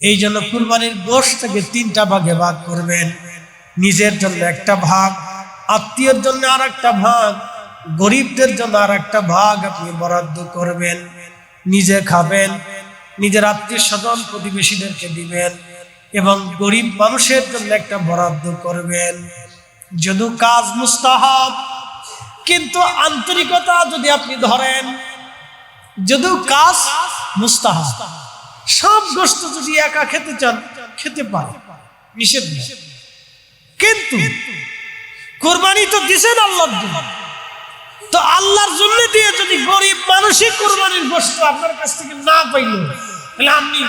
এই জন্য কুরবানির গোশতকে তিনটা ভাগে ভাগ করবেন। নিজের জন্য একটা ভাগ, আত্মীয়ের জন্য আর একটা ভাগ, গরিবদের জন্য আর একটা ভাগ আপনি বরাদ্দ করবেন। নিজে খাবেন, নিজের আত্মীয় স্বজন প্রতিবেশীদেরকে দিবেন এবং গরিব মানুষের জন্য একটা বরাদ্দ করবেন। যদিও কাজ মুস্তাহাব, কিন্তু আন্তরিকতা যদি আপনি ধরেন, যদিও কাজ মুস্তাহাব, সব গোশত যদি একা খেতে চান খেতে পারে, নিষেধ নেই। কিন্তু কুরবানি তো দিছেন আল্লাহর জন্য, তো আল্লাহর জন্য দিয়ে যদি গরিব মানুষই কুরবানির গোশত আপনার কাছ থেকে না পাইল, তাহলে আপনি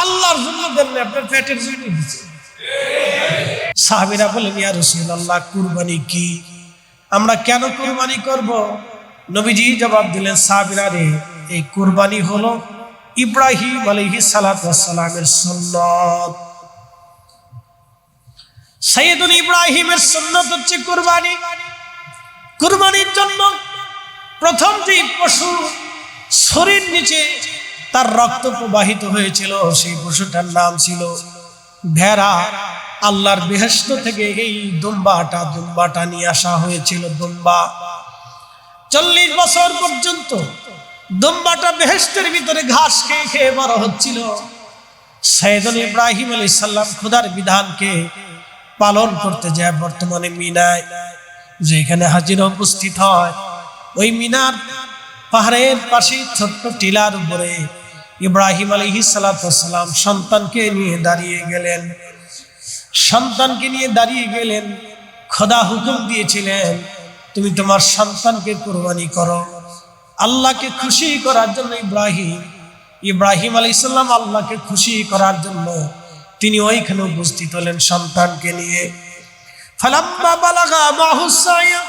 আল্লাহর জন্য দেন না, আপনার পেটের জন্য দিচ্ছেন। সাহাবীরা বলেন, ইয়া রাসূলুল্লাহ, কুরবানি কি? আমরা কেন কুরবানি করব? নবীজি জবাব দিলেন, সাহাবীরা রে, এই কুরবানি হলো ইব্রাহিম আলাইহিস সালাতু ওয়াস সালামের সুন্নাত। সাইয়েদুনা ইব্রাহিমের সুন্নাত হচ্ছে কুরবানি। কুরবানির জন্য প্রথম যে পশু শরীর নিচে তার রক্ত প্রবাহিত হয়েছিল, সেই পশুটার নাম ছিল ভেড়া। আল্লাহর বেহেশত থেকে এই দুম্বাটা নিয়ে আসা হয়েছিল। দুম্বা 40 বছর পর্যন্ত দুম্বাটা বেহেশতের ভিতরে ঘাস খেয়ে খেয়ে বড় হচ্ছিল। সাইয়েদুনা ইব্রাহিম আলাইহিস সালাম খোদার বিধানকে পালন করতে যায় বর্তমানে মিনায়, যেখানে হাজিরা উপস্থিত হয়, ওই মিনার পাহাড়ের পাশে ছোট্ট টিলার উপরে ইব্রাহিম আলাইহিস সালাতু ওয়াস সালাম সন্তানকে নিয়ে দাঁড়িয়ে গেলেন। খোদা হুকুম দিয়েছিলেন, তুমি তোমার সন্তানকে কুরবানি করো। আল্লাহকে খুশি করার জন্য ইব্রাহিম আলাইহিস সালাম আল্লাহকে খুশি করার জন্য তিনি ওইখানে উপস্থিত হলেন সন্তানকে নিয়ে। ফালাম্মা বালাগা মাহু সায়া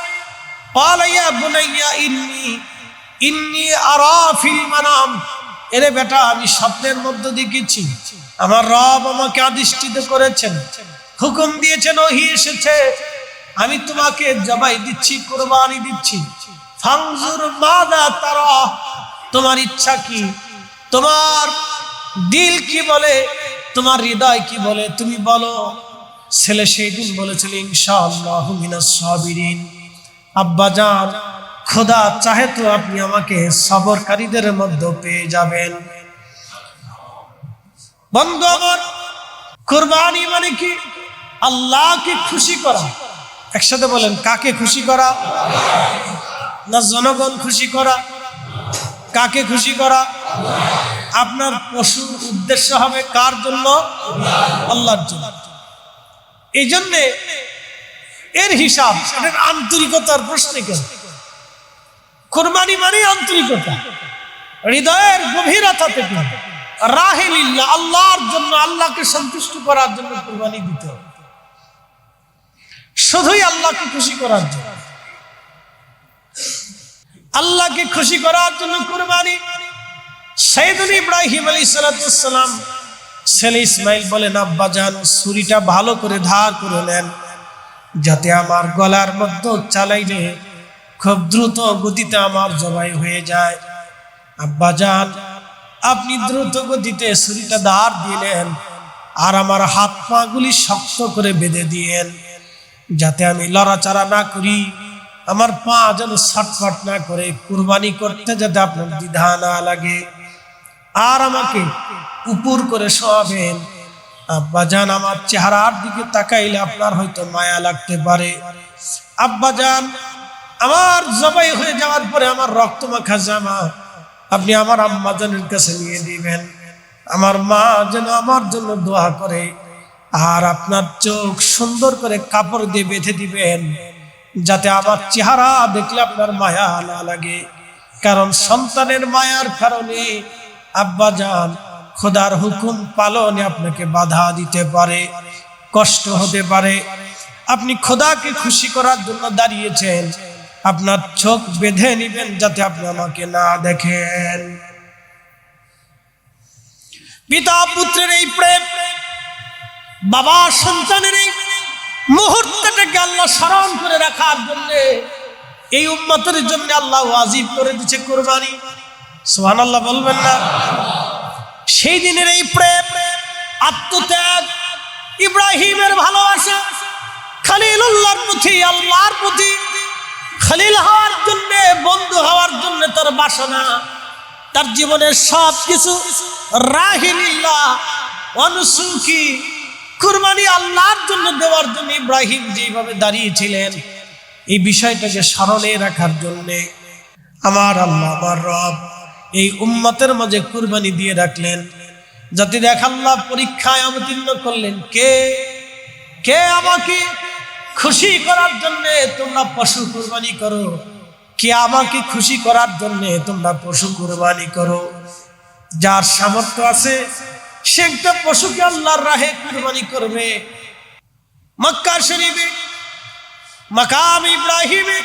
ক্বালা ইয়া বুনাইয়া ইন্নী আরা ফিল মানাম, এরে বেটা, আমি স্বপ্নের মধ্যে দেখেছি, আমার রব আমাকে আদিষ্টিত করেছেন, হুকুম দিয়েছেন, ওহী এসেছে, আমি তোমাকে জবাই দিচ্ছি, কুরবানি দিচ্ছি। ফানজুর মাযা তারা, তোমার ইচ্ছা কি, তোমার দিল কি বলে, তোমার হৃদয় কি বলে, তুমি বলো। ছেলে সেই দিন বলেছিল, ইনশাআল্লাহু মিনাস সাবিরিন। আব্বা জান, খোদা চাহে তো আপনি আমাকে সবরকারীদের মধ্যে পেয়ে যাবেন। বন্ধু আমার, কুরবানি মানে কি? আল্লাহকে খুশি করা। একসাথে বলেন, কাকে খুশি করা? না জনগণ খুশি করা? কাকে খুশি করা? আপনার পশুর উদ্দেশ্য হবে কার জন্য? আল্লাহর জন্য। এই জন্যে এর হিসাব, এর আন্তরিকতার প্রশ্নে কেন? কুরবানি মানে আন্তরিকতা, হৃদয়ের গভীরতা থেকে রাহিলিল্লাহ, আল্লাহর জন্য, আল্লাহকে সন্তুষ্ট করার জন্য কুরবানি দিতে হবে, শুধুই আল্লাহকে খুশি করার জন্য। আল্লাহকে খুশি করার জন্য কুরবানি। সাইয়েদুনা ইব্রাহিম আলাইহিস সালাতু ওয়াস সালাম ছেলে ইসমাইল বলেন, আব্বা জান, ছুরিটা ভালো করে ধার করে নেন, যাতে আমার গলার মধ্যে চালাইলে খুব দ্রুত গতিতে আমার জবাই হয়ে যায়। আব্বা জান, আপনি দ্রুত গতিতে ছুরিটা ধার দিলেন, আর আমার হাত পা গুলি শক্ত করে বেঁধে দিয়েন, যাতে আমি লড়াচড়া না করি, আমার পা যেন ছটফট না করে, কুরবানি করতে যাতে আপনার দ্বিধা না লাগে। আর আমাকে উপর করে শোয়াবেন। আব্বা জান, আমার চেহারার দিকে তাকাইলে আপনার হয়তো মায়া লাগতে পারে। আব্বা জান, আমার জবাই হয়ে যাওয়ার পরে আমার রক্ত মাখা জামা আপনি আমার আম্মা জানের কাছে নিয়ে দিবেন, আমার মা যেন আমার জন্য দোয়া করে। আর আপনার চোখ সুন্দর করে কাপড় দিয়ে বেঁধে দিবেন, যাতে আমার চেহারা দেখলে আপনার মায়া না লাগে। কারণ সন্তানের মায়ার কারণে আব্বা জান খোদার হুকুম পালনে আপনাকে বাধা দিতে পারে, কষ্ট হতে পারে। আপনি খোদাকে খুশি করার জন্য দাঁড়িয়েছেন, আপনার চোখ বেঁধে নিবেন যাতে আপনি আমাকে না দেখেন। পিতা পুত্রের এই প্রেম, বাবা সন্তানের এই মুহূর্তটাকে আল্লাহ স্মরণ করে রাখার জন্য এই উম্মতের জন্য আল্লাহ ওয়াজিব করে দিয়েছে কুরবানি। সুবহানাল্লাহ বলবেন না? সেই দিনের এই প্রেম ইব্রাহিমের ভালোবাসা খলিলুল্লাহর প্রতি, আল্লাহর প্রতি, খলিল হওয়ার জন্য, বন্ধু হওয়ার জন্য তার বাসনা, তার জীবনের সব কিছু রাহিলিল্লাহ অনুসুখী কুরবানি আল্লাহর জন্য দেওয়ার জন্য ইব্রাহিম যেভাবে দাঁড়িয়েছিলেন, এই বিষয়টাকে স্মরণে রাখার জন্য আমার আল্লাহ আমার রব এই উম্মতের মাঝে কুরবানি দিয়ে রাখলেন, যাতে দেখ আল্লাহ পরীক্ষায় অবতীর্ণ করলেন, কে কে আমাকে খুশি করার জন্য তোমরা পশু কুরবানি করো, কে আমাকে খুশি করার জন্য তোমরা পশু কুরবানি করো। যার সামর্থ্য আছে সে একটা পশুকে আল্লাহর রাহে কুরবানি করবে। মক্কা শরীফে মাকাম ইব্রাহিমে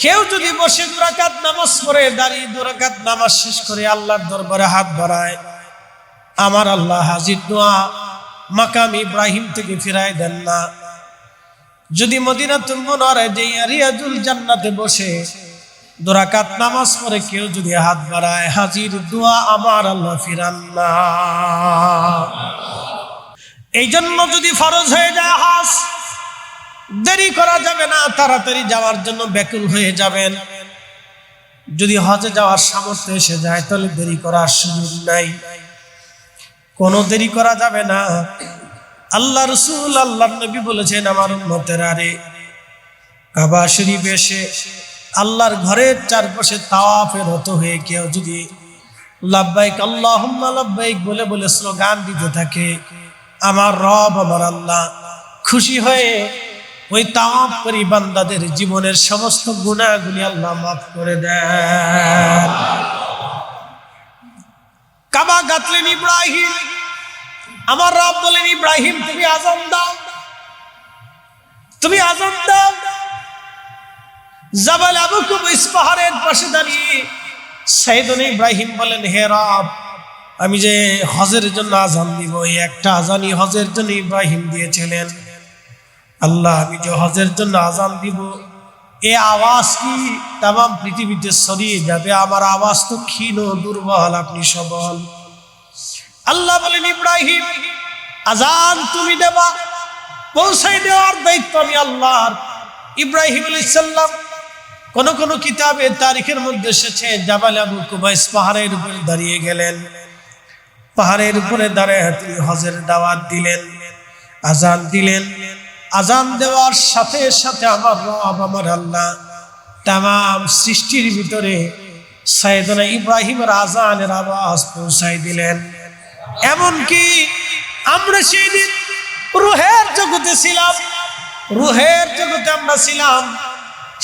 কেউ যদি বসে 2 রাকাত নামাজ পড়ে, দাঁড়িয়ে 2 রাকাত নামাজ শেষ করে আল্লাহর দরবারে হাত বাড়ায়, আমার আল্লাহ হাজির দোয়া মাকাম ইব্রাহিম থেকে ফিরায় দেন না। যদি মদিনাতুল মুনাওয়ারায় যে রিয়াজুল জান্নাতে বসে 2 রাকাত নামাজ পড়ে কেউ যদি হাত বাড়ায়, হাজির দোয়া আমার আল্লাহ ফিরান না। এই জন্য যদি ফরজ হয়ে যায় হজ, দেরি করা যাবে না, তাড়াতাড়ি যাওয়ার জন্য ব্যাকুল হয়ে যাবেন। যদি হজে যাওয়ার সামর্থ্য এসে যায় তাহলে দেরি করার সুযোগ নাই, কোনো দেরি করা যাবে না। আল্লাহ রাসূল আল্লাহর নবী বলেছেন, আমার উম্মতের আরে কাবা শরীফে এসে আল্লাহর ঘরের চারপাশে তাওয়াফে রত হয়ে কেউ যদি লাব্বাইক আল্লাহুম্মা লাব্বাইক বলে বলে স্লোগান দিতে থাকে, আমার রব আমার আল্লাহ খুশি হয়ে ওই তাওয়াফ করি বান্দাদের জীবনের সমস্ত গুনাহগুলি আল্লাহ মাফ করে দেন। কাবা গাঁথলেন ইব্রাহিম, আমার রব বলেন, ইব্রাহিম তুমি আযান দাও, তুমি আযান দাও। জাবাল আবু কুবাইস পাহাড়ের পাশে দাঁড়িয়ে সাইয়েদনা ইব্রাহিম বলেন, হে রব, আমি যে হজের জন্য আযান দিব, এই একটা আযানই হজের জন্য ইব্রাহিম দিয়েছিলেন। আল্লাহ, আমি যে হজের জন্য আযান দিব, এই আওয়াজ কি তামাম পৃথিবীতে ছড়িয়ে যাবে? আমার আওয়াজ তো ক্ষীণ দুর্বল, আপনি সবল। আল্লাহ বলেন, ইব্রাহিম আযান তুমি দেবা, পৌঁছাই দেওয়ার দায়িত্ব আমি আল্লাহর। ইব্রাহিম আলাইহিস সালাম কোন কোন কিতাবে তারিখের মধ্যে এসেছে, জাবাল আবু কুবাইস পাহাড়ের উপরে দাঁড়িয়ে গেলেন, পাহাড়ের উপরে দাঁড়িয়ে তিনি হজের দাওয়াত দিলেন, আযান দিলেন। আযান দেওয়ার সাথে সাথে আমার রব আমার আল্লাহ তামাম সৃষ্টির ভিতরে সাইয়েদনা ইব্রাহিমের আযানের আওয়াজ পৌঁছাই দিলেন। এমনকি আমরা সেই দিন রূহের জগতে ছিলাম, রূহের জগতে আমরা ছিলাম,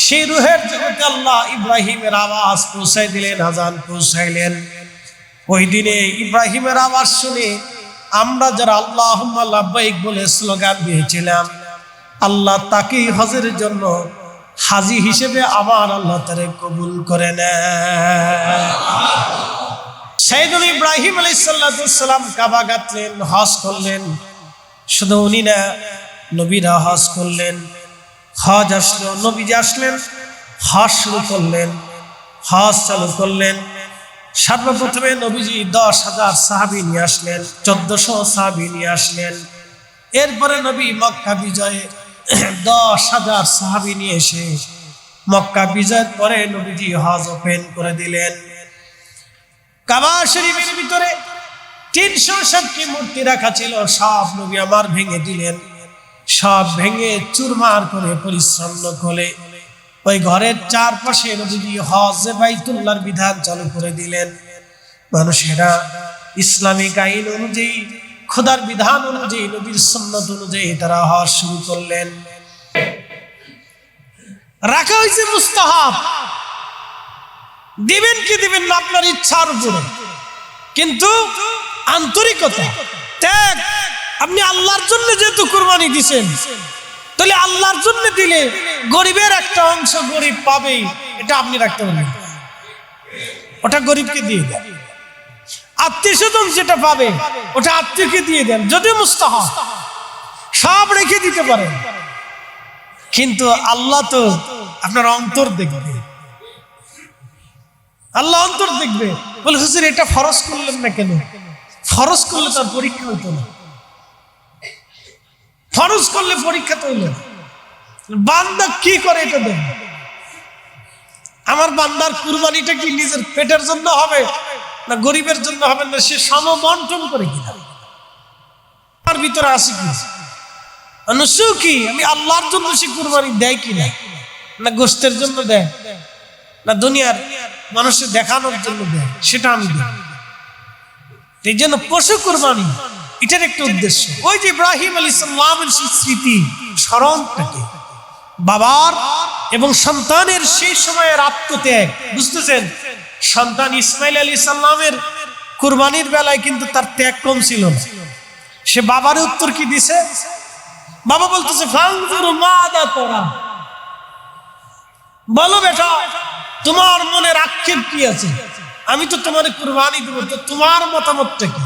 সেই রূহের জগতে আল্লাহ ইব্রাহিমের আওয়াজ পৌঁছাই দিলেন, আযান পৌঁছাইলেন। ওই দিনে ইব্রাহিমের আওয়াজ শুনে আমরা যারা আল্লাহুম্মা লাব্বাইক বলে স্লোগান দিয়েছিলাম, আল্লাহ তাকেই হজের জন্য হাজী হিসেবে আমার আল্লাহ তারে কবুল করে নেয়। সাইয়েদনা ইব্রাহিম আলাইহিস সালাম কাবা গাঁথলেন, হজ করলেন। শুধু উনি না, নবীরা হজ করলেন। হজ আসলো, নবীজি আসলেন, হজ শুরু করলেন, হজ চালু করলেন। সর্বপ্রথমে নবীজি 10,000 সাহাবী নিয়ে আসলেন, 1400 সাহাবী নিয়ে আসলেন। এরপরে নবী মক্কা বিজয়ে 10,000 সাহাবী নিয়ে এসে মক্কা বিজয়ের পরে নবীজি হজ ওপেন করে দিলেন। কাবা শরীফের ভিতরে 360টি মূর্তি রাখা ছিল, সব নবী আমার ভেঙে দিলেন, সব ভেঙে চুরমার করে পরিচ্ছন্ন করে ওই ঘরের চারপাশে নবীজি হজে বাইতুল্লাহর বিধান চালু করে দিলেন। মানুষেরা ইসলামিক আইন অনুযায়ী, খোদার বিধান অনুযায়ী, নবীর সুন্নাত অনুযায়ী তারা হজ শুরু করলেন। রাখা হয়েছে মুস্তাহাব, দিবেন কি দিবেন না আপনার ইচ্ছার উপরে, কিন্তু আন্তরিকতা, ত্যাগ। আপনি আল্লাহর জন্য যেহেতু কুরবানি দিছেন, তাহলে আল্লাহর জন্য দিলে গরিবের একটা অংশ গরিব পাবেই, এটা আপনি রাখতে পারবেন, ওটা গরিবকে দিয়ে দেন। আত্মীয়স্বজন যেটা পাবে ওটা আত্মীয়কে দিয়ে দেন, যদিও মুস্তাহাব, সব রেখে দিতে পারেন, কিন্তু আল্লাহ তো আপনার অন্তর দেখবে, আল্লাহ অন্তর দেখবে। বলে, হুজুর এটা ফরজ করলেন না কেন? ফরজ করলে তার পরীক্ষা হইতো না, ফরজ করলে পরীক্ষা তো হইল বান্দা কি করে এটা দেখ আমার বান্দার কুরবানিটা কি নিজের পেটের জন্য হবে না গরিবের জন্য হবে না সে সমবন্টন করে কিনা তার ভিতরে আছে কি অনুসুকি আমি আল্লাহর জন্য সে কুরবানি দেয় কিনা না গোশতের জন্য দেয় না দুনিয়ার মানুষের দেখানোর জন্য দেয় সেটা আমি দেই এই জন্য পশু কুরবানি এটার একটা উদ্দেশ্য ওই যে ইব্রাহিম আলাইহিস সালামের স্মৃতি স্মরণ থাকে বাবার এবং সন্তানের সেই সময়ের আত্মত্যাগ বুঝতেছেন সন্তান ইসমাইল আলাইহিস সালামের কুরবানির বেলায় কিন্তু তার ত্যাগ কম ছিল না সে বাবার উত্তর কি দিছে বাবা বলতেছে ফানজুর মাদা তোরা বলো বেটা তোমার মনের আক্ষেপ কি আছে আমি তো তোমার কুরবানি দেব তো তোমার মতামতটা কি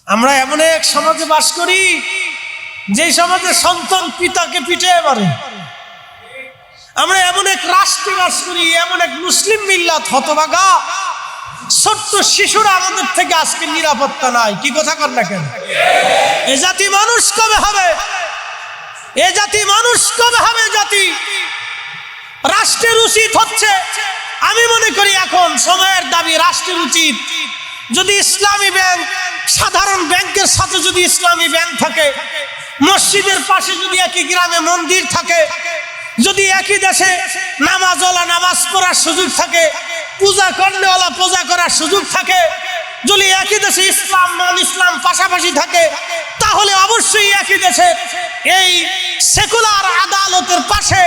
আমরা এমন এক সমাজে বাস করি যে সমাজে সন্তান পিতাকে পিটিয়ে মারে আমরা এমন এক রাষ্ট্রে বাস করি এমন এক মুসলিম মিল্লাত হতভাগা ছোট্ট শিশুরা আমাদের থেকে আজকে নিরাপত্তা নাই কি কথা কর না কেন এ জাতি মানুষ কবে হবে এ জাতি মানুষ কবে হবে জাতি রাষ্ট্রের উচিত হচ্ছে আমি মনে করি এখন সময়ের দাবি রাষ্ট্রের উচিত যদি ইসলামী ব্যাংক সাধারণ ব্যাংকের সাথে যদি ইসলামী ব্যাংক থাকে মসজিদের পাশে যদি একই গ্রামে মন্দির থাকে যদি একই দেশে নামাজওয়ালা নামাজ পড়ার সুযোগ থাকে পূজা করনেওয়ালা পূজা করার সুযোগ থাকে যদি একই দেশে ইসলাম নন ইসলাম পাশাপাশি থাকে তাহলে অবশ্যই একই দেশে এই সেকুলার আদালতের পাশে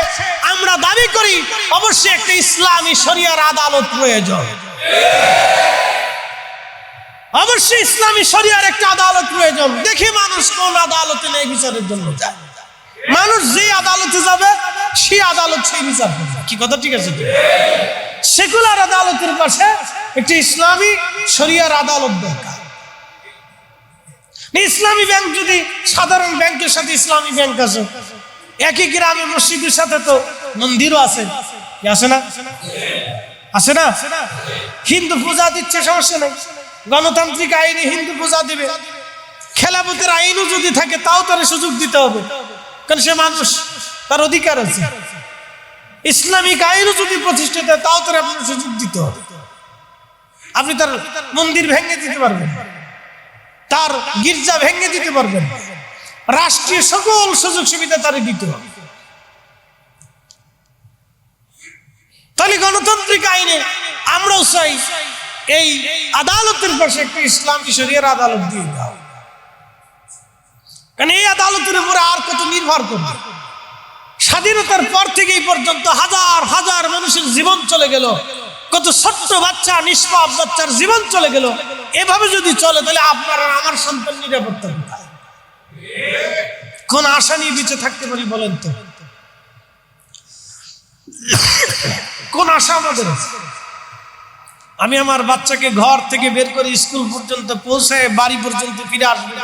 আমরা দাবি করি অবশ্যই একটা ইসলামী শরিয়ার আদালত প্রয়োজন অবশ্যই ইসলামী শরিয়ার একটা আদালত প্রয়োজন দেখি মানুষ কোন আদালতে নেই বিচারের জন্য যায় মানুষ যে আদালতে যাবে সেই আদালত সেই বিচার করবে কি কথা ঠিক আছে সেকুলার আদালতের পাশে একটি ইসলামী শরিয়ার আদালত দরকার ইসলামী ব্যাংক যদি সাধারণ ব্যাংকের সাথে ইসলামী ব্যাংক আছে একই গ্রামে মসজিদের সাথে তো মন্দিরও আছে আছে না আছে না হিন্দু পূজা দিচ্ছে সমস্যা নেই গণতান্ত্রিক আইনে হিন্দু পূজা দিবে খেলাফতের আইনও যদি থাকে তাও তার সুযোগ দিতে হবে কারণ সে মানুষ তার অধিকার আছে ইসলামিক আইনও যদি প্রতিষ্ঠিত হয় তাও তার আপনার সুযোগ দিতে হবে আপনি তার মন্দির ভেঙে দিতে পারবেন তার গির্জা ভেঙে দিতে পারবেন রাষ্ট্রীয় সকল সুযোগ সুবিধা তারে দিতে হবে তাহলে গণতান্ত্রিক আইনে আমরাও চাই এই আদালতের পাশে একটা ইসলামী শরিয়ার আদালত দিয়ে দাও কারণ এই আদালতের উপরে আর কত নির্ভর করবে স্বাধীনতার পর থেকে এই পর্যন্ত হাজার হাজার মানুষের জীবন চলে গেল কত ছোট্ট বাচ্চা নিষ্পাপ বাচ্চার জীবন চলে গেল এভাবে যদি চলে তাহলে আপনার আর আমার সন্তান নিরাপত্তা কোথায় কোন আশা নিয়ে বেঁচে থাকতে পারি বলেন তো কোন আশা আমাদের আছে আমি আমার বাচ্চাকে ঘর থেকে বের করে স্কুল পর্যন্ত পৌঁছায় বাড়ি পর্যন্ত ফিরে আসবে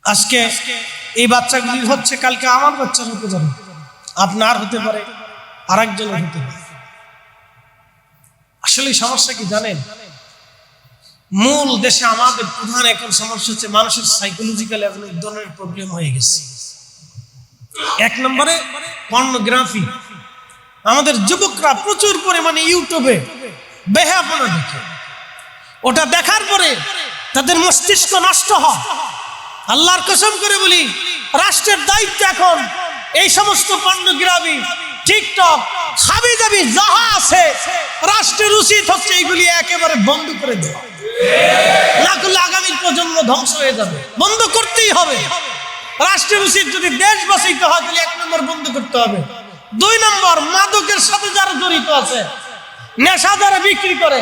আজকে এই বাচ্চাগুলি হচ্ছে কালকে আমার বাচ্চা হতে পারে আপনার হতে পারে আরেকজনের হতে পারে আসলে সমস্যা কি জানেন মূল দেশে আমাদের প্রধান এখন সমস্যা হচ্ছে মানুষের সাইকোলজিক্যাল এক ধরনের প্রবলেম হয়ে গেছে এক নম্বরে পর্নোগ্রাফি আমাদের যুবকরা প্রচুর পরিমাণে ইউটিউবে বেহায়াপনা দেখে ওটা দেখার পরে তাদের মস্তিষ্ক নষ্ট হয় আল্লাহর কসম করে বলি রাষ্ট্রের দায়িত্ব এখন এই সমস্ত পর্নোগ্রাফি টিকটক হাবিজাবি যাহা আছে রাষ্ট্রের উচিত হচ্ছে এইগুলি একেবারে বন্ধ করে দেওয়া না করলে আগামী প্রজন্ম ধ্বংস হয়ে যাবে বন্ধ করতেই হবে রাষ্ট্রের উচিত যদি দেশ বাঁচাইতে হয় তাহলে এক নম্বর বন্ধ করতে হবে দুই নম্বর মাদকের সাথে যারা জড়িত আছে নেশা যারা বিক্রি করে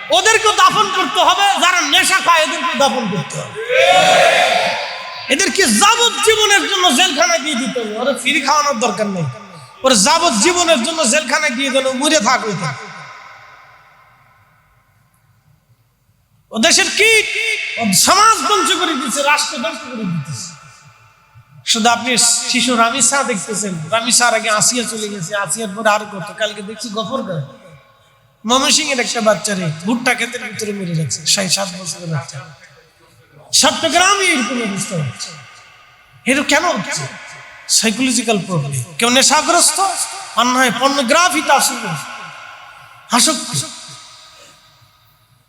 ওদেরকে দাফন করতে হবে যারা নেশা খায় এদেরকে দাফন করতে হবে এদেরকে যাবজ্জীবনের জন্য জেলখানায় দিয়ে দিতে হবে ওরা ফ্রি খাওয়ানোর দরকার নেই ওরা যাবজ্জীবনের জন্য জেলখানায় দিয়ে দেন মরে থাকবে ও দেশের কি সমাজ ধ্বংস করে দিচ্ছে রাষ্ট্র ধ্বংস করে দিতেছে শুধু আপনি শিশু রামিসা দেখতেছেন রামিসার আগে আসিয়া চলে গেছে আসিয়ার পরে আর কত কালকে দেখছি গফর গায়ে ময়মনসিংহের একটা বাচ্চারে ভুট্টা ক্ষেতের ভিতরে মেরে রাখছে, 6-7 বছরের বাচ্চা। চট্টগ্রামে এরকম অবস্থা হচ্ছে। এটা কেন হচ্ছে? Psychological problem. কেউ নেশাগ্রস্ত, আর নয় পর্নোগ্রাফিতে আসক্তি।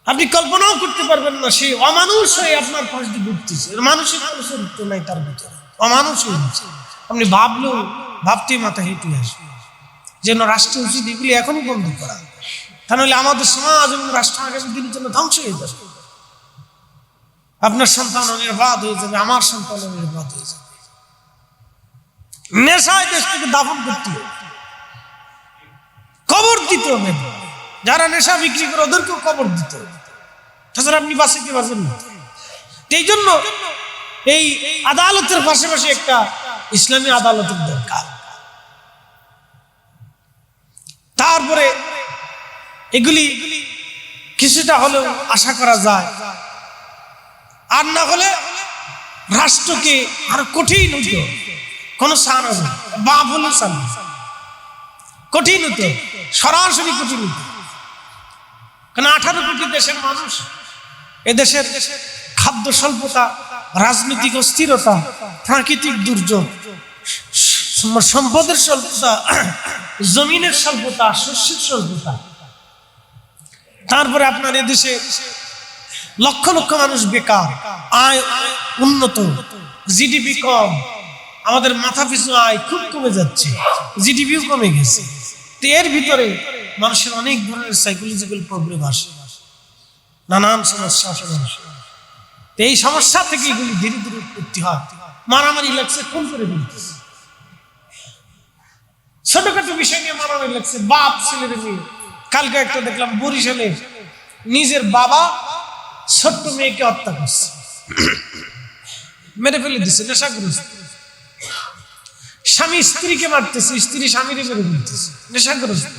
আপনি কল্পনাও করতে পারবেন না, সেই অমানুষ হয়ে আপনার পাশ দিয়ে ঘুরতেছে, মানসিক কোনো চরিত্র নাই তার ভিতরে, অমানুষ হয়ে যাচ্ছে। আপনি ভাবলেও ভাবতেই মাথা হেঁটে আসবে। যেন রাষ্ট্র উচিত এগুলি এখনই বন্ধ করা, তা নাহলে আমাদের সমাজ এবং রাষ্ট্র আগামী দিনের জন্য ধ্বংস হয়ে যাবে। আপনার সন্তান নির্বাদ হয়ে যাবে, আমার সন্তান নির্বাদ হয়ে যাবে। নেশায় দেশটাকে দাফন করতে হবে, কবর দিতে হবে। যারা নেশা বিক্রি করে ওদেরকেও কবর দিতে হবে, তাছাড়া আপনি বাঁচাতে পারবেন না। এই জন্য এই আদালতের পাশাপাশি একটা ইসলামী আদালতের দরকার। তারপরে এগুলি কিছুটা হলেও আশা করা যায়, আর না হলে রাষ্ট্রকে আরো কঠিন হতো, কোন সার হবে বা বলে কঠিন হতো, সরাসরি কঠিন হতো। কারণ 18 কোটি দেশের মানুষ, এদেশের খাদ্য স্বল্পতা, রাজনৈতিক অস্থিরতা, প্রাকৃতিক দুর্যোগ, সম্পদের স্বল্পতা, জমিনের স্বল্পতা, শস্যের স্বল্পতা, তারপরে আপনার এদেশে লক্ষ লক্ষ মানুষ বেকার, আয় উন্নত, জিডিপি কম, আমাদের মাথা পিছু আয় খুব কমে যাচ্ছে, জিডিপিও কমে গেছে। তো এর ভিতরে মানুষের অনেক ধরনের সাইকোলজিক্যাল প্রবলেম আসে, নানান সমস্যা আসে মানুষের। তো এই সমস্যা থেকে এগুলি ধীরে ধীরে উৎপত্তি হয়। মারামারি লাগছে, খুন করে দিতেছে, ছোটখাটো বিষয় নিয়ে মারামারি লাগছে, বাপ ছেলের মেয়ে। কালকে একটা দেখলাম বরিশালে নিজের বাবা ছোট্ট মেয়েকে হত্যা করছে, মেরে ফেলে দিচ্ছে, নেশাগ্রস্ত। স্বামী স্ত্রীকে মারতেছে, স্ত্রী স্বামীরে মেরে ফেলতেছে, নেশাগ্রস্ত।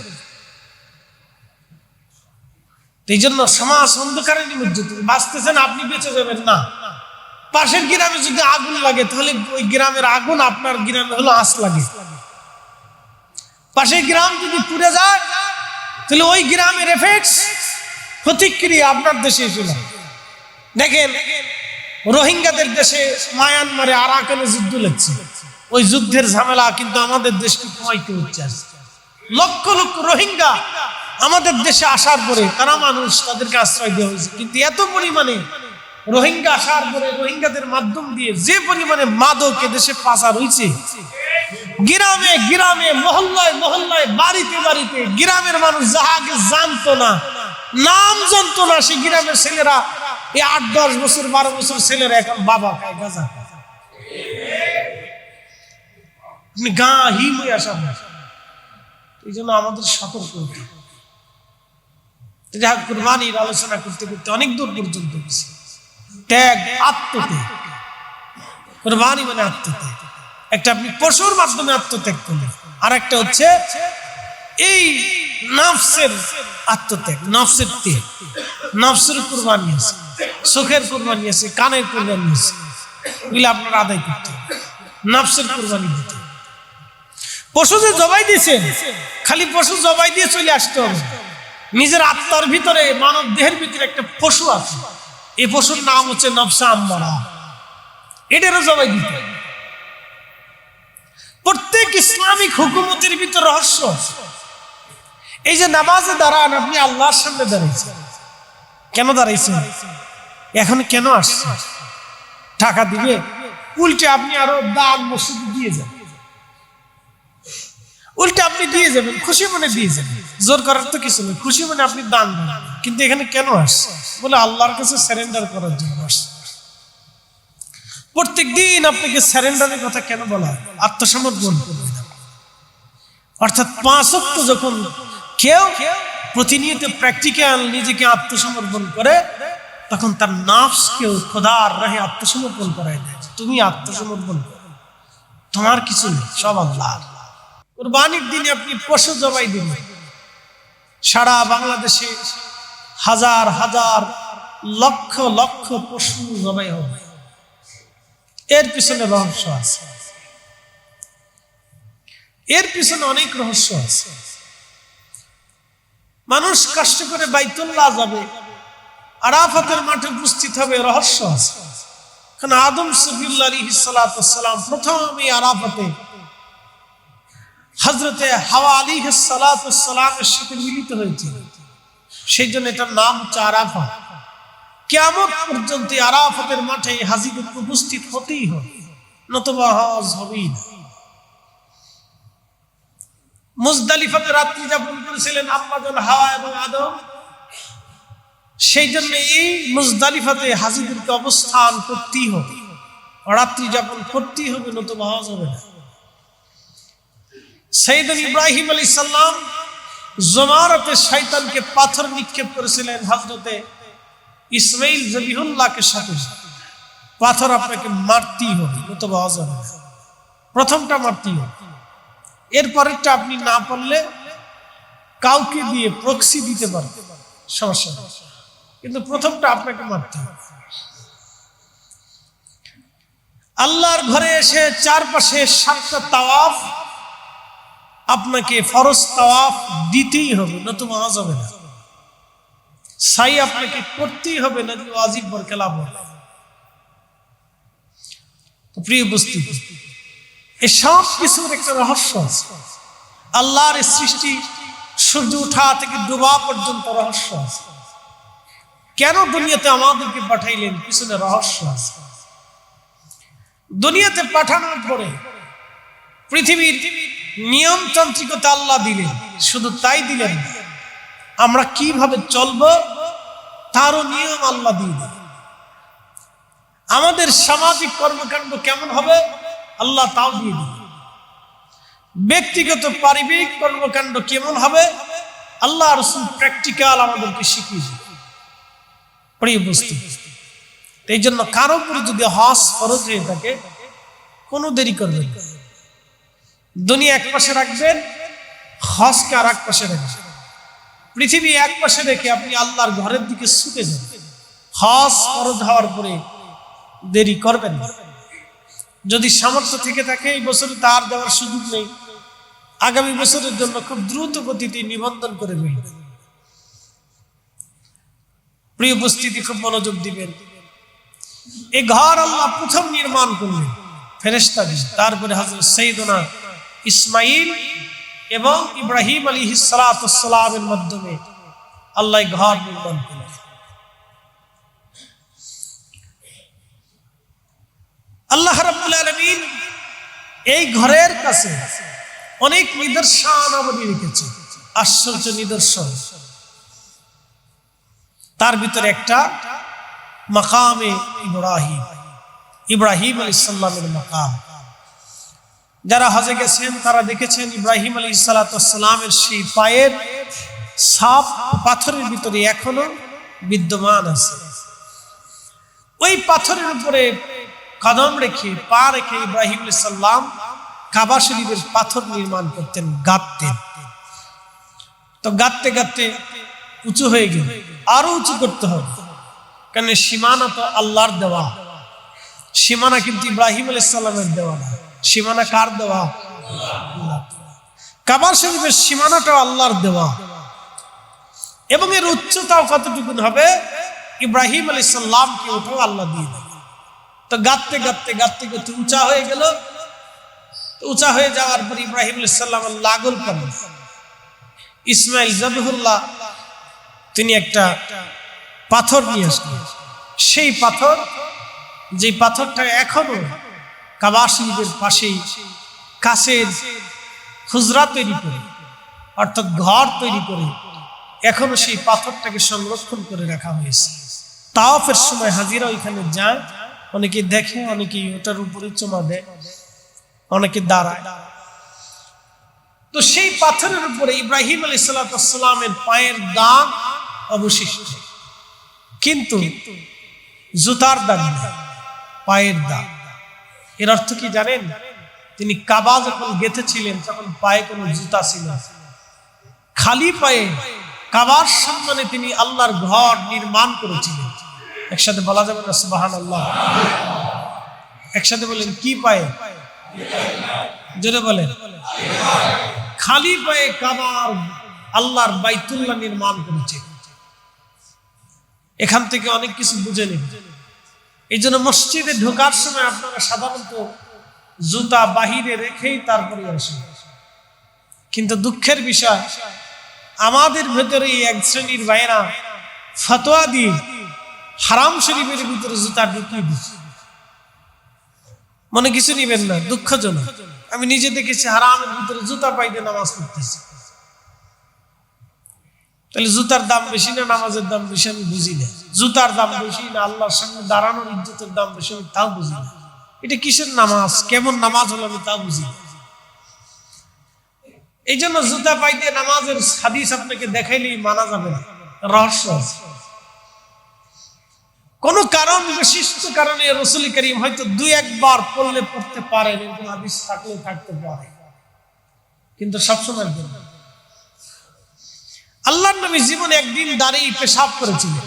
এই জন্য সমাজ অন্ধকারে নিমজ্জিত, বাঁচতেছেন আপনি, বেঁচে যাবেন না। পাশের গ্রামে যদি আগুন লাগে, তাহলে ওই গ্রামের আগুন আপনার গ্রামে হলো আঁচ লাগে। পাশের গ্রাম যদি পুড়ে যায়, তাহলে ওই গ্রামের এফেক্টস, প্রতিক্রিয়া আপনার দেশে এসে যায়। দেখেন রোহিঙ্গাদের দেশে মায়ানমারে আরাকানে যুদ্ধ লাগছে, ওই যুদ্ধের ঝামেলা কিন্তু আমাদের দেশকে কমাইতে হচ্ছে। লক্ষ লক্ষ রোহিঙ্গা আমাদের দেশে আসার পরে, তারা মানুষ, তাদেরকে আশ্রয় দেওয়া হয়েছে, কিন্তু এত পরিমাণে রোহিঙ্গা আসার পরে রোহিঙ্গাদের মাধ্যম দিয়ে যে পরিমাণে মাদক দেশে পাচার হয়েছে, গ্রামে গ্রামে, মহল্লায় মহল্লায়, বাড়িতে বাড়িতে, গ্রামের মানুষ যাহাকে জানতো না, নাম জানতো না, সেই গ্রামের ছেলেরা, এই 8-10 বছর 12 বছর ছেলেরা এখন বাবা খায়, গাঁজা খায়। আপনি গা হিম হয়ে আসা। এই জন্য আমাদের সতর্ক হতে হবে। কুরবানির আলোচনা করতে করতে অনেক দূর পর্যন্ত গেছি। ত্যাগ, আত্মত্যাগ। কুরবানি মানে আত্মত্যাগ। একটা আপনি পশুর মাধ্যমে আত্মত্যাগ করলেন, আর একটা হচ্ছে এই নফসের আত্মত্যাগ, নফসের ত্যাগ। নফসের কুরবানি আছে, চোখের কুরবানি আছে, কানের কুরবানি আছে, এগুলো আপনার আদায় করতে হবে। নফসের কুরবানি দিতে হবে। পশু যে জবাই দিয়েছেন, খালি পশু জবাই দিয়ে চলে আসতে হবে। নিজের আত্মার ভিতরে, মানব দেহের ভিতরে একটা পশু আছে, এই পশুর নাম হচ্ছে নফসে আম্মারা, এটারও জবাই দিতে হবে। প্রত্যেক ইসলামিক হুকুমতের ভিতর রহস্য আছে। এই যে নামাজে দাঁড়ান, আপনি আল্লাহর সামনে দাঁড়াইছেন, কেন দাঁড়াইছেন? এখন কেন আসছে? টাকা দিবে? উল্টে আপনি আরো দান মসজিদে দিয়ে যান, উল্টে আপনি দিয়ে যাবেন, খুশি মনে দিয়ে যাবেন, জোর করার তো কিছু নেই, খুশি মনে আপনি দান দেন। কিন্তু এখানে কেন আসছে? বলে আল্লাহর কাছে সারেন্ডার করার জন্য আসছে। প্রত্যেক দিন আপনাকে সারেন্ডারের কথা কেন বলা হয়? আত্মসমর্পণ করবেন। অর্থাৎ 5 ওয়াক্ত যখন কেউ প্রতিনিয়ত প্র্যাকটিক্যাল নিজেকে আত্মসমর্পণ করে, তখন তার নফসকেও খোদার রাহে আত্মসমর্পণ করায় দেয়। তুমি আত্মসমর্পণ করো, তোমার কিছু নেই, সব আল্লাহর। কুরবানির দিনে আপনি পশু জবাই দিবেন। সারা বাংলাদেশে হাজার হাজার লক্ষ লক্ষ পশু জবাই হবে। এর পিছনে রহস্য আছে, এর পিছনে অনেক রহস্য আছে। মানুষ কষ্ট করে বাইতুল্লাহ যাবে, আরাফাতের মাঠে উপস্থিত হবে, রহস্য আছে। কারণ আদম সফিউল্লাহ আলাইহিস সালাতু ওয়াস সালাম প্রথম এই আরাফাতে হযরতে হাওয়া আলাইহিস সালাতু ওয়াস সালামের সাথে মিলিত হয়েছে। সেই জন্য এটার নাম হচ্ছে আরাফা। কিয়ামত পর্যন্ত আরাফাতের মাঠে হাজীদের উপস্থিত হতেই হবে, নতুবা হজ হবেই না। মুজদালিফাতে রাত্রি যাপন করেছিলেন আম্মাজান হাওয়া এবং আদম। সেই জন্য এই মুজদালিফাতে হাজীদেরকে অবস্থান করতেই হবে, রাত্রি যাপন করতেই হবে, নতুবা হজ হবে না। সাইয়েদনা ইব্রাহিম আলাইহিস সালাম জমারাতে শয়তানকে পাথর নিক্ষেপ করেছিলেন হযরতে ইসমাঈল জবিহুল্লাহকে সাথে। পাথর আপনাকে মারতেই হবে, নতুবা হজ হবে না। প্রথমটা মারতেই হবে, এরপরেরটা আপনি না পারলে কাউকে দিয়ে প্রক্সি দিতে পারবেন, সমস্যা নেই, কিন্তু প্রথমটা আপনাকে মারতে হবে। আল্লাহর ঘরে এসে চারপাশে 7টা তাওয়াফ আপনাকে ফরজ তাওয়াফ দিতেই হবে, নতুবা হজ হবে না। সাই আপনাকে করতেই হবে, নবী ওয়াজিব বরকেলা বলে। তো প্রিয় উপস্থিতি, এই সব কিছুর একটা রহস্য আছে। আল্লাহর সৃষ্টি সূর্য ওঠা থেকে ডোবা পর্যন্ত রহস্য আছে। কেন দুনিয়াতে আমাদেরকে পাঠাইলেন, পিছনে রহস্য আছে। দুনিয়াতে পাঠানোর পরে পৃথিবীর নিয়মতান্ত্রিকতা আল্লাহ দিলেন, শুধু তাই দিলেন না, আমরা কিভাবে চলবো তারও নিয়ম আল্লাহ দিয়ে দিলেন। আমাদের সামাজিক কর্মকাণ্ড কেমন হবে আল্লাহ তাও দিয়ে দিলেন। ব্যক্তিগত পারিবারিক কর্মকাণ্ড কেমন হবে আল্লাহ রাসূল প্র্যাকটিক্যাল আমাদেরকে শিখিয়ে দিলেন। প্রিয় উপস্থিতি, এই জন্য কারো উপরে যদি হজ ফরজ হয়ে থাকে কোনো দেরি করবেন না। দুনিয়া এক পাশে রাখবেন, হজকে আর এক পাশে রাখবেন। পৃথিবী এক পাশে রেখে আপনি আল্লাহর ঘরের দিকে ছুটে যাবেন। হজ ফরজ হওয়ার পরে দেরি করবেন না। যদি সামর্থ্য থেকে থাকে এই বছরে তার দেওয়ার সুযোগ নেই, আগামী বছরের জন্য খুব দ্রুত গতিতে নিবন্ধন করে ফেলবেন। প্রিয় উপস্থিতি, খুব মনোযোগ দিবেন। এই ঘর আল্লাহ প্রথম নির্মাণ করলেন ফেরেশতা দিয়ে, তারপরে হযরত সাইয়েদনা ইসমাঈল এবং ইব্রাহিম আলাইহিস সালাতু ওয়াস সালামের মাধ্যমে আল্লাহ ঘর নির্মাণ করলেন। আল্লাহ রাব্বুল আলামিন এই ঘরের কাছে অনেক নিদর্শনাবলী রেখেছে, আশ্চর্য নিদর্শন। তার ভিতরে একটা মাকামে ইব্রাহিম, ইব্রাহিম আলাইহিস সালামের মাকাম। যারা হজে গেছেন তারা দেখেছেন ইব্রাহিম আলাইহিস সালাতু ওয়াস সালামের সেই পায়ের ছাপ পাথরের ভিতরে এখনো বিদ্যমান আছে। ওই পাথরের উপরে কদম রেখে পা রেখে ইব্রাহিম আলাইহিস সালাম কাবা শরীফের পাথর নির্মাণ করতেন, গাঁথতেন। তো গাঁথতে গাঁথতে উঁচু হয়ে গেল, আরো উঁচু করতে হবে, কারণ সীমানা তো আল্লাহর দেওয়া। সীমানা কিন্তু ইব্রাহিম আলাইহিস সালামের দেওয়া না, সীমানা কার দেওয়া? কাবা শরীফের সীমানাটাও আল্লাহর দেওয়া। এবং এর উচ্চতাও কতটুকু হবে? ইব্রাহিম আলাইহিস সালামকে ওটাও আল্লাহ দিয়ে দেবে। তো গাঁথতে গাঁথতে গাঁথতে গাঁথতে উঁচা হয়ে গেল। উঁচা হয়ে যাওয়ার পর ইব্রাহিম আলাইহিস সালাম লাগল পান ইসমাঈল জবিহুল্লাহ তিনি একটা পাথর নিয়ে আসলেন। সেই পাথর, যে পাথরটা এখনো কাবা শরীফের পাশেই কাছের হুজরা তৈরি করে, অর্থাৎ ঘর তৈরি করে এখনো সেই পাথরটাকে সংরক্ষণ করে রাখা হয়েছে। তাওয়াফের সময় হাজিরা ওইখানে যায়, অনেকে দেখে, অনেকে ওটার উপরে চুমা দেয়, অনেকে দাঁড়ায়। তো সেই পাথরের উপরে ইব্রাহিম আলাইহিস সালামের পায়ের দাগ অবশিষ্ট, কিন্তু জুতার দাগ নেই, পায়ের দাগ। এর অর্থ কি জানেন? তিনি কাবা যখন গেঁথেছিলেন তখন পায়ে কোনো জুতা ছিল না, খালি পায়ে কাবার সম্মানে তিনি আল্লাহর ঘর নির্মাণ করেছিলেন। একসাথে বলা যাবে না সুবহানাল্লাহ? একসাথে বলেন, কি পায়ে? জোরে বলেন। খালি পায়ে কাবার আল্লাহর বাইতুল্লাহ নির্মাণ করেছে। এখান থেকে অনেক কিছু বুঝে নিন। এই জন্য মসজিদে ঢোকার সময় আপনারা সাধারণত জুতা বাহিরে রেখেই তারপরে আসেন। কিন্তু দুঃখের বিষয়, আমাদের ভেতরে এক শ্রেণীর ভাইরা ফতোয়া দিয়ে হারাম শরীফের ভিতরে জুতা ঢুকিয়ে দিচ্ছে। মনে কিছু নিবেন না, দুঃখজনক। আমি নিজে দেখেছি হারামের ভিতরে জুতা পাইতে নামাজ পড়তেছি। তাহলে জুতার দাম বেশি না নামাজের দাম বেশি? আমি বুঝি না। জুতার দাম বেশি না আল্লাহর সামনে দাঁড়ানোর ইজ্জতের দাম বেশি? আমি তাও বুঝি না। এটা কিসের নামাজ, কেমন নামাজ হলো আমি তাও বুঝি না। এই জন্য জুতা পাইতে নামাজের হাদিস আপনাকে দেখাইলেই মানা যাবে না, রহস্য আছে। কোন কারণ, বিশিষ্ট কারণে রাসূল করিম হয়তো দুই একবার পড়লে পড়তে পারেন, এরকম হাদিস থাকলে থাকতে পারে, কিন্তু সবসময় না। আল্লাহর নবী জীবনে একদিন দাঁড়িয়ে পেশাব করেছিলেন।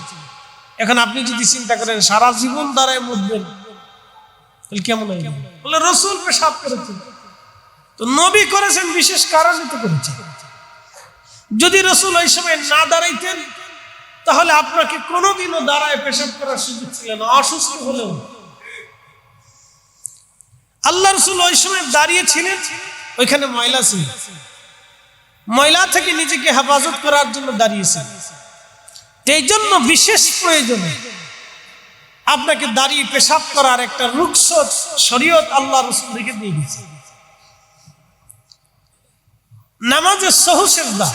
এখন আপনি যদি চিন্তা করেন সারা জীবন দাঁড়ায় মুতবেন, তাহলে কেমন হয়? বলে রাসূল পেশাব করেছেন, তো নবী করেছেন বিশেষ কারণে তো করেছেন। যদি রাসূল ওই সময় না দাঁড়াইতেন তাহলে আপনাকে কোনোদিনও দাঁড়ায় পেশাব করার সুযোগ ছিল না, অসুস্থ হলেও। আল্লাহ রাসূল ওই সময় দাঁড়িয়ে ছিলেন, ওইখানে ময়লা ছিল, ময়লা থেকে নিজেকে হেফাজত করার জন্য দাঁড়িয়েছেন। এই জন্য বিশেষ প্রয়োজনে আপনাকে দাঁড়িয়ে পেশাব করার একটা রুখসত শরীয়ত আল্লাহ রাসূল রেখে দিয়ে গেছে। নামাজের সহু সিজদা,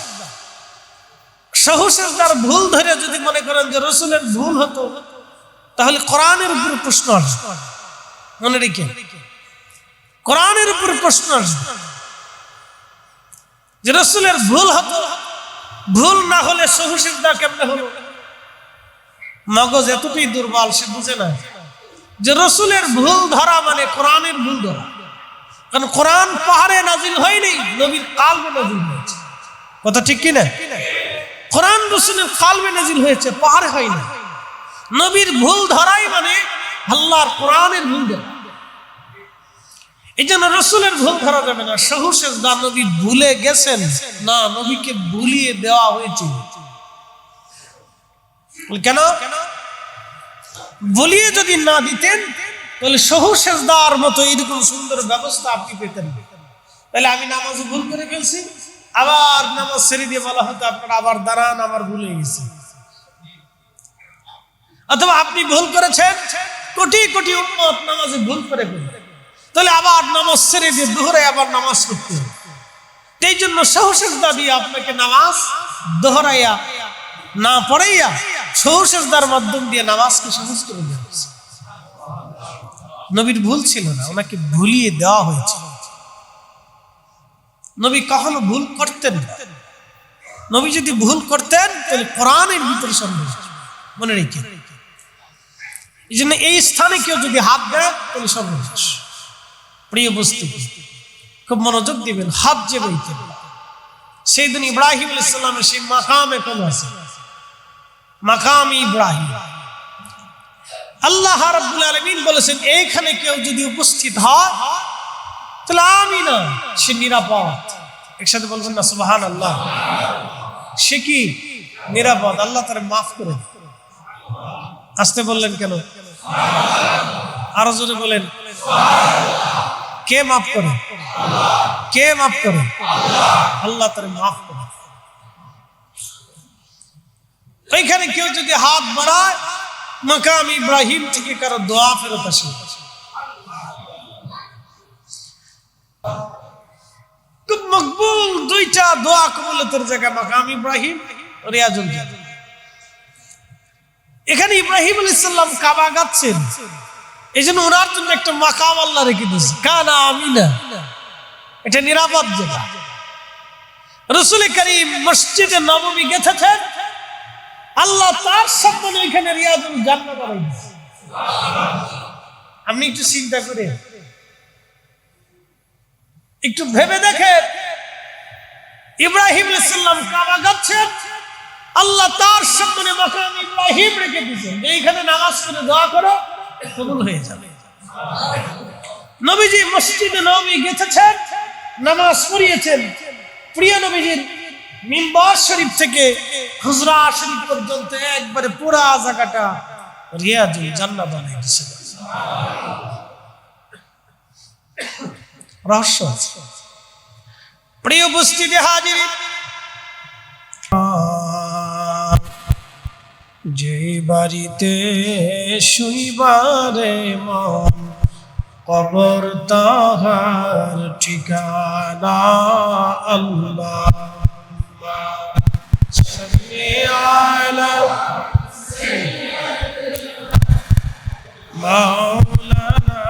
সহু সিজদার ভুল ধরে যদি মনে করেন যে রাসূলের ভুল হতো, তাহলে কোরআনের উপর প্রশ্ন আসবে। মনে রেখে, কোরআনের উপর প্রশ্ন আসবে যে রাসূলের ভুল হতো, ভুল না হলে সহু সিজদা কেমনে হলো? মগজ এতটাই দুর্বল, সে বুঝে না যে রাসূলের ভুল ধরা মানে কোরআনের ভুল ধরা। কারণ কোরআন পাহাড়ে নাজিল হয়নি, নবীর কালবে নাজিল হয়েছে। কথা ঠিক কি না? কোরআন রাসূলের কালবে নাজিল হয়েছে, পাহাড়ে হয়নি। নবীর ভুল ধরাই মানে আল্লাহর কোরআনের ভুল ধরা। এই জন্য রাসূলের ভুল ধরা যাবে না। সহু সিজদা নবী ভুলে গেছেন না, নবীকে ভুলিয়ে দেওয়া হয়েছে। কেন? ভুলিয়ে যদি না দিতেন তাহলে সহু সিজদার মতো এরকম সুন্দর ব্যবস্থা আপনি পেতেন। তাহলে আমি নামাজ ভুল করে ফেলছি, আবার নামাজ ছেড়ে দিয়ে বলা হতো আপনারা আবার দাঁড়ান, আমার ভুল হয়ে গেছে। অথবা আপনি ভুল করেছেন, কোটি কোটি উম্মত নামাজে ভুল করে ফেলে, তাহলে আবার নামাজ ছেড়ে দিয়ে দুহরে আবার নামাজ করতে হবে। এই জন্য সহু সিজদা দিয়ে আপনাকে নামাজ দোহরাইয়া না পড়াইয়া সহু সিজদার মাধ্যম দিয়ে নামাজকে সহজ করে দেওয়া হয়েছে। নবীর ভুল ছিল না, ওনাকে ভুলিয়ে দেওয়া হয়েছে। নবী কখনো ভুল করতেন না। নবী যদি ভুল করতেন তাহলে কোরআনের ভিতরে সন্দেহ, মনে রেখে। এই জন্য এই স্থানে কেউ যদি হাত দেয় তাহলে সর্বনাশ। প্রিয় বস্তু, খুব মনোযোগ দিবেন। হাত যে বইতেন, সেই দিন ইব্রাহিম আলাইহিস সালামের সেই মাকাম এখন আছে, মাকাম ইব্রাহিম। আল্লাহ রাব্বুল আলামিন বলেছেন এইখানে কেউ যদি উপস্থিত হয় তাহলে আমি না, সে নিরাপদ। একসাথে বলবেন না সুবহানাল্লাহ। সে কি নিরাপদ, আল্লাহ তারে মাফ করে দেন। আসতে বললেন কেন? আরো জোরে বলেন। কে মাফ করে? কে মাফ করে? আল্লাহ তারে মাফ করে। ওইখানে কেউ যদি হাত বাড়ায়, মাকাম ইব্রাহিম থেকে কারো দোয়া ফেরত আসে। খুব মকবুল দুইটা দোয়া কবুলতের জায়গা মাকাম ইব্রাহিম, রিয়াজুল জান্নাহ। এখানে ইব্রাহিম আলাইহিস সালাম কাবা গাচ্ছেন, এই জন্য ওনার জন্য একটা মাকাম আল্লাহ রেখে দিয়েছে, কানা আমিনা। এটা নিরাপদ জায়গা। রাসূল করিম মসজিদে নববী গেছেন, আল্লাহ তার সম্মানে এখানে রিয়াজুল জান্নাত বানাইছে। আপনি একটু চিন্তা করে, একটু ভেবে দেখেন, ইব্রাহিম আলাইহিস সালাম কাবা গাচ্ছেন, আল্লাহ তার সম্মানে মাকাম ইব্রাহিম রেখে দিয়েছেন, এইখানে নামাজ পড়ে দোয়া করো, কবুল হয়ে যাবে। নবীজি মসজিদে নববী গেছেন, নামাজ পড়িয়েছেন, প্রিয় নবীজির মিম্বর শরীফ থেকে হুজরা শরীফ পর্যন্ত একবারে পুরা জায়গাটা রিয়াজুল জান্নাত বানাই দিয়েছে। রহস্য আছে। প্রিয় উপস্থিতি হাজির, যে বাড়িতে শুইবারে মন কবর তাহার ঠিকানা, আল্লাহ সাল্লি আলা মাওলানা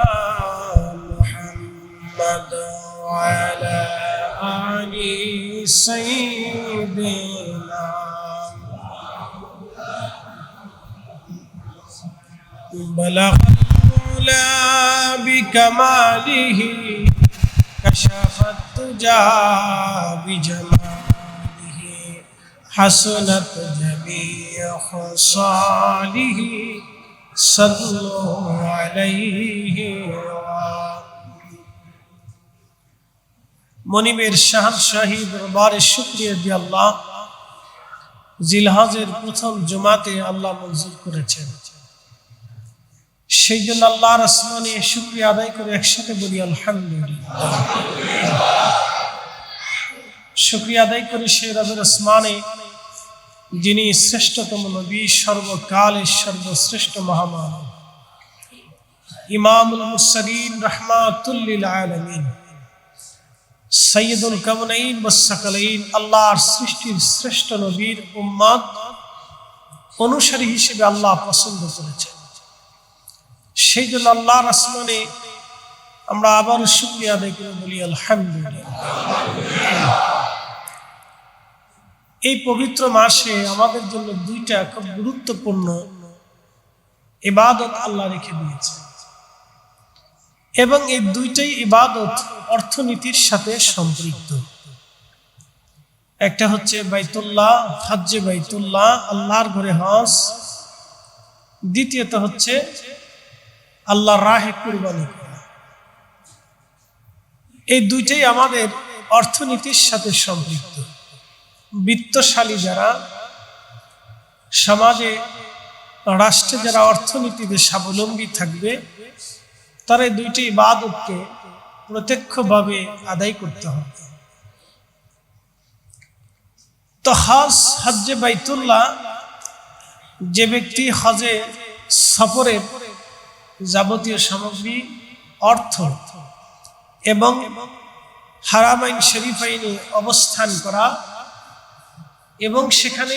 মুহাম্মদ ওয়া আলা আলি সাইয়্যিদিনা بلغ العلا بكماله كشف الدجى بجماله حسنت جميع خصاله صلوا عليه মনিবের শাহী দরবারে শুকরিয়া দিয়ে আল্লাহ জিলহজের প্রথম জুমাতে আল্লাহ মঞ্জুর করেছেন। সেই জন্য আল্লাহর আসমানে শুকরিয়া আদায় করে একসাথে বলি আলহামদুলিল্লাহ। শুকরিয়া আদায় করে সেই রবের আসমানে যিনি শ্রেষ্ঠতম নবী, সর্বকালের সর্বশ্রেষ্ঠ মহামানব, ইমামুল মুরসালিন রাহমাতুল লিল আলামিন, সাইয়্যিদুল কাওনাইন ওয়াস সাকালাইন, আল্লাহর সৃষ্টির শ্রেষ্ঠ নবীর উম্মত অনুসারী হিসেবে আল্লাহ পছন্দ করেছেন। সেই জন্য আল্লাহর আসমানে আমরা আবার শুকরিয়া আদায় করে বলি আলহামদুলিল্লাহ। এই পবিত্র মাসে আমাদের জন্য দুইটা খুব গুরুত্বপূর্ণ ইবাদত আল্লাহ রেখে দিয়েছে, এবং এই দুইটাই ইবাদত অর্থনীতির সাথে সম্পৃক্ত। একটা হচ্ছে বাইতুল্লাহ, হজ্জে বাইতুল্লাহ, আল্লাহর ঘরে হজ। দ্বিতীয়ত হচ্ছে আল্লাহর রাহে কুরবানি করা। এই দুইটাই আমাদের অর্থনীতির সাথে সম্পৃক্ত। বিত্তশালী যারা, সমাজে রাষ্ট্রে যারা অর্থনীতিতে স্বাবলম্বী থাকবে, তারা এই দুইটি ইবাদতকে প্রত্যক্ষভাবে আদায় করতে হবে। তো হজ্জে বাইতুল্লাহ, যে ব্যক্তি হজে সফরের যাবতীয় সামগ্রী, অর্থ এবং হারামাইন শরীফাইনে অবস্থান করা এবং সেখানে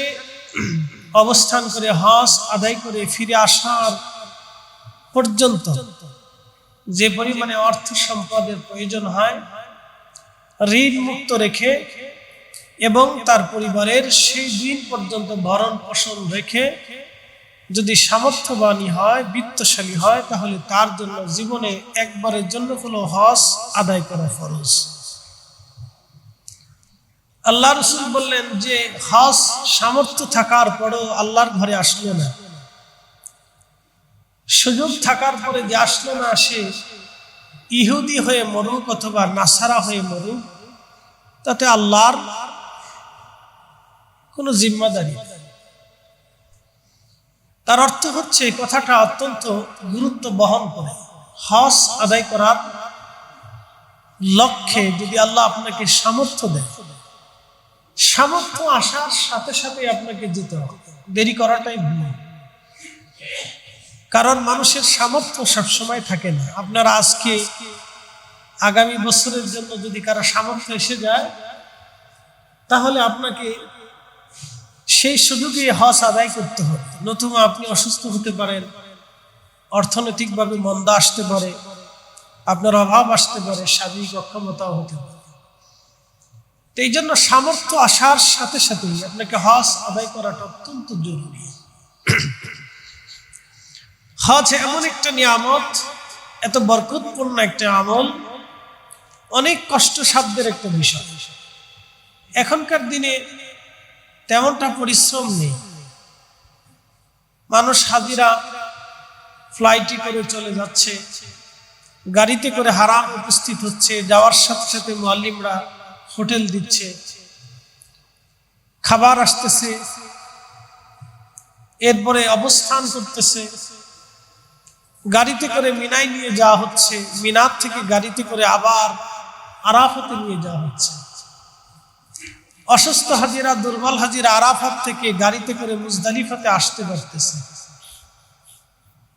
অবস্থান করে হজ আদায় করে ফিরে আসার পর্যন্ত যে পরিমাণে অর্থ সম্পদের প্রয়োজন হয়, ঋণ মুক্ত রেখে এবং তার পরিবারের সেই দিন পর্যন্ত ভরণ পোষণ রেখে যদি সামর্থ্যবানী হয়, বিত্তশালী হয়, তাহলে তার জন্য জীবনে একবারের জন্য হলো হজ আদায় করা ফরজ। আল্লাহ রাসূল বললেন যে হজ সামর্থ্য থাকার পরেও আল্লাহর ঘরে আসলো না, সুযোগ থাকার পরে যে আসলো না, সে ইহুদি হয়ে মরুক অথবা নাসারা হয়ে মরুক, তাতে আল্লাহর কোনো জিম্মাদারি। তার অর্থ হচ্ছে, কথাটা অত্যন্ত গুরুত্ব বহন করে। হজ আদায় করার লক্ষ্যে যদি আল্লাহ আপনাকে সামর্থ্য দেয়, সামর্থ্য আসার সাথে সাথে আপনাকে যেতে হবে, দেরি করাটাই ভুল। কারণ মানুষের সামর্থ্য সবসময় থাকে না। আপনারা আজকে আগামী বছরের জন্য যদি কারো সামর্থ্য এসে যায়, তাহলে আপনাকে সেই সুযোগে হজ আদায় করতে হবে। নতুবা আপনি অসুস্থ হতে পারেন, অর্থনৈতিকভাবে মন্দা আসতে পারে, আপনার অভাব আসতে পারে, শারীরিক অক্ষমতাও হতে পারে। এই জন্য সামর্থ্য আসার সাথে সাথেই আপনাকে হজ আদায় করাটা অত্যন্ত জরুরি। হজ এমন একটা নিয়ামত, এত বরকতপূর্ণ একটা আমল, অনেক কষ্টসাধ্যের একটা বিষয়। এখনকার দিনে তেমনটা পরিশ্রম নেই। মানুষ হাজিরা ফ্লাইটে করে চলে যাচ্ছে, গাড়িতে করে হারাম উপস্থিত হচ্ছে, যাওয়ার সাথে সাথে মুআল্লিমরা হোটেল দিচ্ছে, খাবার আসতেছে, এরপরে অবস্থান করতেছে, গাড়িতে করে মিনায় নিয়ে যাওয়া হচ্ছে, মিনার থেকে গাড়িতে করে আবার আরাফাতে নিয়ে যাওয়া হচ্ছে। অসুস্থ হাজিরা, দুর্বল হাজিরা আরাফাত থেকে গাড়িতে করে মুজদালিফাতে আসতে পারতেছে।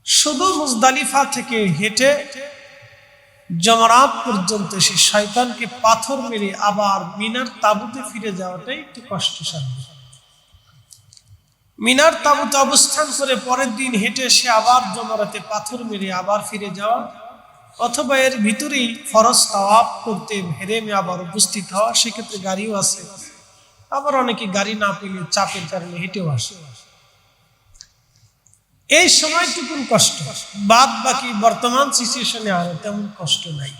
শুধু মুজদালিফা থেকে হেঁটে জমরাত পর্যন্ত সে শয়তানকে পাথর মেরে আবার মিনার তাঁবুতে ফিরে যাওয়াটাই একটু কষ্টসাধ্য। মিনার তাঁবুতে অবস্থান করে পরের দিন হেঁটে সে আবার জমরাতে পাথর মেরে আবার ফিরে যাওয়া, অথবা এর ভিতরেই ফরজ তাওয়াফ করতে হেরেমে আবার উপস্থিত হওয়া, সেক্ষেত্রে গাড়িও আছে। আবার অনেকে গাড়ি না পেলে চাপের কারণে হেঁটেও আসে। এই সময়টুকুন কষ্ট, বাদ বাকি বর্তমান সিচুয়েশনে আর তেমন কষ্ট নাই।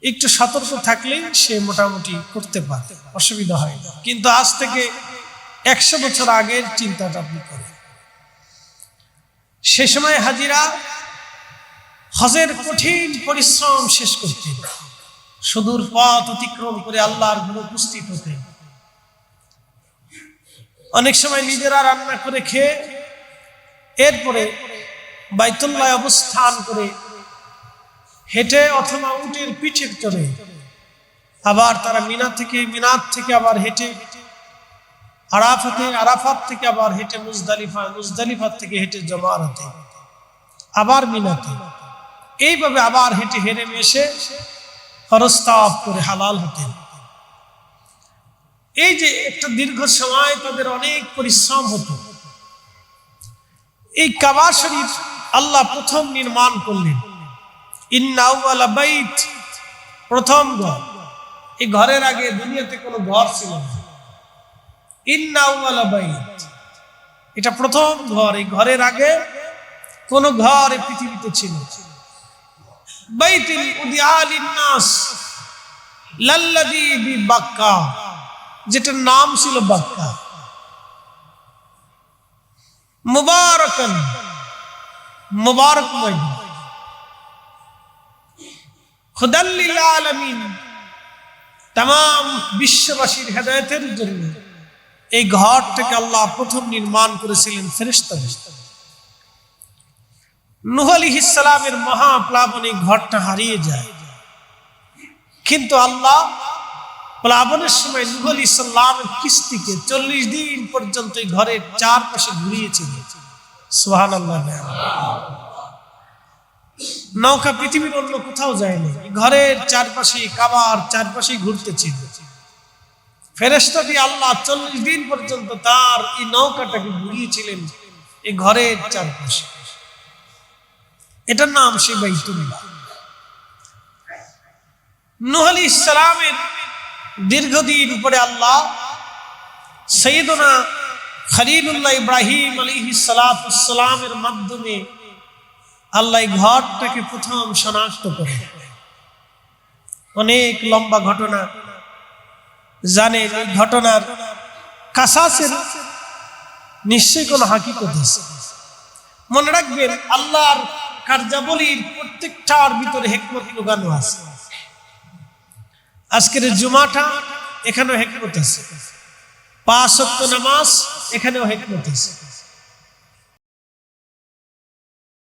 একটু সতর্ক থাকলে সে মোটামুটি করতে পারে, অসুবিধা হয় না। কিন্তু আজ থেকে 100 বছর আগের চিন্তাটা আপনি করেন। সে সময় হাজিরা হজের কঠিন পরিশ্রম শেষ করতে সুদূর পথ অতিক্রম করে আল্লাহর ঘরে উপস্থিত হতে, অনেক সময় নিজেরা রান্না করে খেয়ে এরপরে বাইতুল্লাহ অবস্থান করে হেঁটে অথবা উটের পিঠে চড়ে আবার তারা মিনার থেকে আবার হেঁটে আরাফাত থেকে আবার হেঁটে মুজদালিফা থেকে হেঁটে জমারাতে, আবার মিনাতে, এইভাবে আবার হেঁটে হেরেমে এসে ফরজ তাওয়াফ করে হালাল হতেন। এই যে একটা দীর্ঘ সময় তাদের অনেক পরিশ্রম হতো। এই কাবা শরীফ আল্লাহ প্রথম নির্মাণ করলেন। ইন্না আউওয়ালা বাইত, প্রথম ঘর। এই ঘরের আগে দুনিয়াতে কোনো ঘর ছিল না। ইন্না আউওয়ালা বাইত, এটা প্রথম ঘর। এই ঘরের আগে কোনো ঘর এই পৃথিবীতে ছিল না। বাইতুল উদিআ লিন-নাস লাল্লাযী বিবাক্কা, যেটার নাম ছিল বাক্কা। মুবারাকান, মুবারকময়, হুদাল লিল আলামিন, तमाम বিশ্ববাসীর হেদায়েতের জন্য এই ঘরটাকে আল্লাহ প্রথম নির্মাণ করেছিলেন ফেরেশতারা। নূহ আলাইহিস সালামের মহাপ্লাবনে ঘরটা হারিয়ে যায়, কিন্তু আল্লাহ প্লাবনের সময় নূহ আলাইহিস সালামের কিস্তিকে 40 দিন পর্যন্ত এই ঘরের চারপাশে ঘুরিয়েছিলেন। সুবহানাল্লাহ। নৌকা পৃথিবীর অন্য কোথাও যায়নি, ঘরের চারপাশে, কাবার চারপাশে ঘুরতেছিল। ফেরেশতা দিয়ে আল্লাহ 40 দিন পর্যন্ত তার এই নৌকাটাকে ঘুরিয়েছিলেন এই ঘরের চারপাশে। এটার নাম সেই বাইতুল্লাহ। নূহ আলাইহিস সালামের দীর্ঘদিন পরে আল্লাহ সাইয়্যিদুনা খলিলুল্লাহ ইব্রাহিম আলাইহিস সালাতুস সালামের মাধ্যমে আল্লাহ এই ঘরটাকে প্রথম শনাক্ত করে। অনেক লম্বা ঘটনা জানেন। এই ঘটনার কাসাসের নিশ্চয়ই কোনো হাকিকত আছে। মনে রাখবেন, আল্লাহর কার্যাবলীর প্রত্যেকটার ভিতরে হিকমত লুকানো আছে। আজকের জুমাটা, এখানেও হিকমত আছে। 5 ওয়াক্ত নামাজ, এখানেও হিকমত আছে।